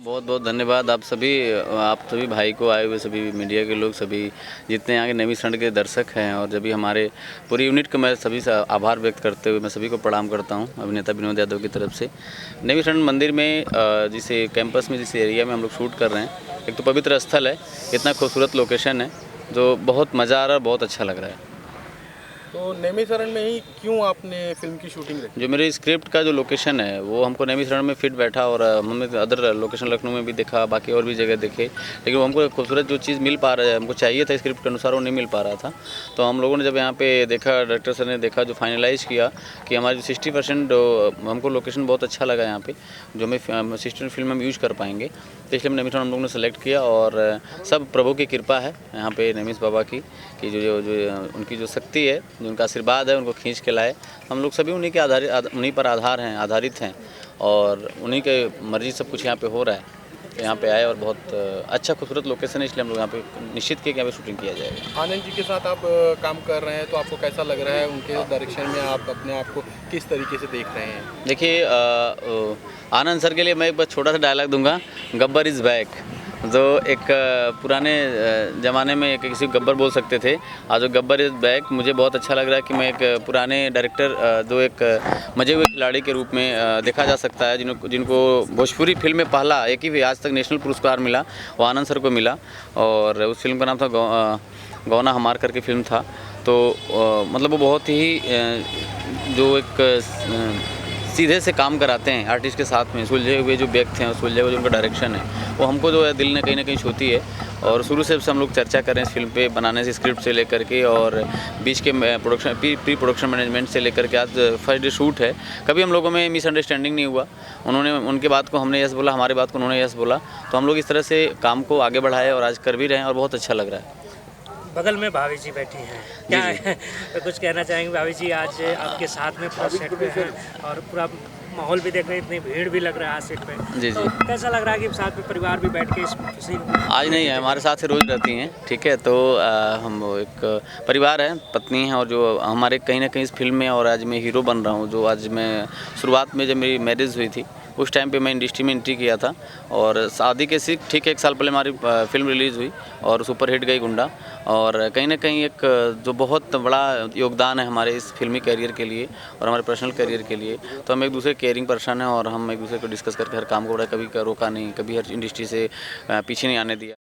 बहुत बहुत धन्यवाद आप सभी भाई को, आए हुए सभी मीडिया के लोग, सभी जितने यहाँ के नवी सरण के दर्शक हैं, और जब भी हमारे पूरी यूनिट का मैं सभी से आभार व्यक्त करते हुए मैं सभी को प्रणाम करता हूँ अभिनेता विनोद यादव की तरफ से। नवी सरण मंदिर में जिस कैंपस में, जिस एरिया में हम लोग शूट कर रहे हैं, एक तो पवित्र स्थल है, इतना खूबसूरत लोकेशन है, जो बहुत मज़ा आ रहा है, बहुत अच्छा लग रहा है। तो नेमी शरण में ही क्यों आपने फिल्म की शूटिंग रखी? जो मेरे स्क्रिप्ट का जो लोकेशन है वो हमको नवी शरण में फिट बैठा, और हमने अदर लोकेशन लखनऊ में भी देखा, बाकी और भी जगह देखे, लेकिन वो हमको खूबसूरत जो चीज़ मिल पा रहा है, हमको चाहिए था स्क्रिप्ट के अनुसार, वो नहीं मिल पा रहा था। तो हम लोगों ने जब यहाँ पे देखा, डायरेक्टर सर ने देखा, जो फाइनलाइज़ किया कि हमारी 60% हमको लोकेशन बहुत अच्छा लगा यहाँ पे, जो हमें 60% फिल्म हम यूज़ कर पाएंगे, तो इसलिए नवी शरण हम लोगों ने सेलेक्ट किया। और सब प्रभु की कृपा है यहाँ पे, नमीश बाबा की, कि जो उनकी जो शक्ति है, जो उनका आशीर्वाद है, उनको खींच के लाए। हम लोग सभी उन्हीं पर आधारित हैं, और उन्हीं के मर्जी सब कुछ यहाँ पे हो रहा है। तो यहाँ पे आए, और बहुत अच्छा खूबसूरत लोकेशन है, इसलिए हम लोग यहाँ पे निश्चित किए कि यहाँ पे शूटिंग किया जाएगा। आनंद जी के साथ आप काम कर रहे हैं, तो आपको कैसा लग रहा है? उनके डायरेक्शन में आप अपने आप को किस तरीके से देख रहे हैं? देखिए, आनंद सर के लिए मैं एक बार छोटा सा डायलॉग दूंगा, गब्बर इज़ बैक। जो एक पुराने ज़माने में किसी को गब्बर बोल सकते थे, आज जो गब्बर इज़ बैक, मुझे बहुत अच्छा लग रहा है कि मैं एक पुराने डायरेक्टर, जो एक मजे हुए खिलाड़ी के रूप में देखा जा सकता है, जिनको भोजपुरी फिल्म में पहला एक ही आज तक नेशनल पुरस्कार मिला, वो आनंद सर को मिला। और उस फिल्म का नाम था गौना हमार करके फिल्म था। तो मतलब वो बहुत ही जो एक सीधे से काम कराते हैं आर्टिस्ट के साथ में, सुलझे हुए जो व्यक्ति हैं, सुलझे हुए जो उनका डायरेक्शन है, वो हमको जो है दिल ने कहीं ना कहीं छूती है। और शुरू से हम लोग चर्चा कर रहे हैं इस फिल्म पे, बनाने से, स्क्रिप्ट से लेकर के, और बीच के प्री प्रोडक्शन मैनेजमेंट से लेकर के आज फर्स्ट डे शूट है। कभी हम लोगों में मिसअंडरस्टैंडिंग नहीं हुआ, उनके बात को हमने यस बोला, हमारे बात को उन्होंने यस बोला, तो हम लोग इस तरह से काम को आगे बढ़ाए और आज कर भी रहे हैं, और बहुत अच्छा लग रहा है। बगल में भाभी जी बैठी हैं, क्या है तो कुछ कहना चाहेंगे? भाभी जी आज आपके साथ में पूरा सेट पे हैं, और पूरा माहौल भी देख रहे हैं, इतनी भीड़ भी लग रहा है सेट पे। जी तो जी, कैसा लग रहा है कि साथ में परिवार भी बैठ के इस खुशी? आज नहीं है, हमारे साथ से रोज़ रहती हैं, ठीक है। तो हम एक परिवार है, पत्नी है, और जो हमारे कहीं ना कहीं इस फिल्म में, और आज मैं हीरो बन रहा हूँ। जो आज मैं शुरुआत में जब मेरी मैरिज हुई थी, उस टाइम पे मैं इंडस्ट्री में एंट्री किया था, और शादी के ठीक 1 साल पहले हमारी फिल्म रिलीज़ हुई, और सुपर हिट गई गुंडा। और कहीं ना कहीं एक जो बहुत बड़ा योगदान है हमारे इस फिल्मी करियर के लिए और हमारे पर्सनल करियर के लिए। तो हम एक दूसरे केयरिंग पर्सन हैं, और हम एक दूसरे को डिस्कस करके हर काम को कभी रोका नहीं, कभी हर इंडस्ट्री से पीछे नहीं आने दिया।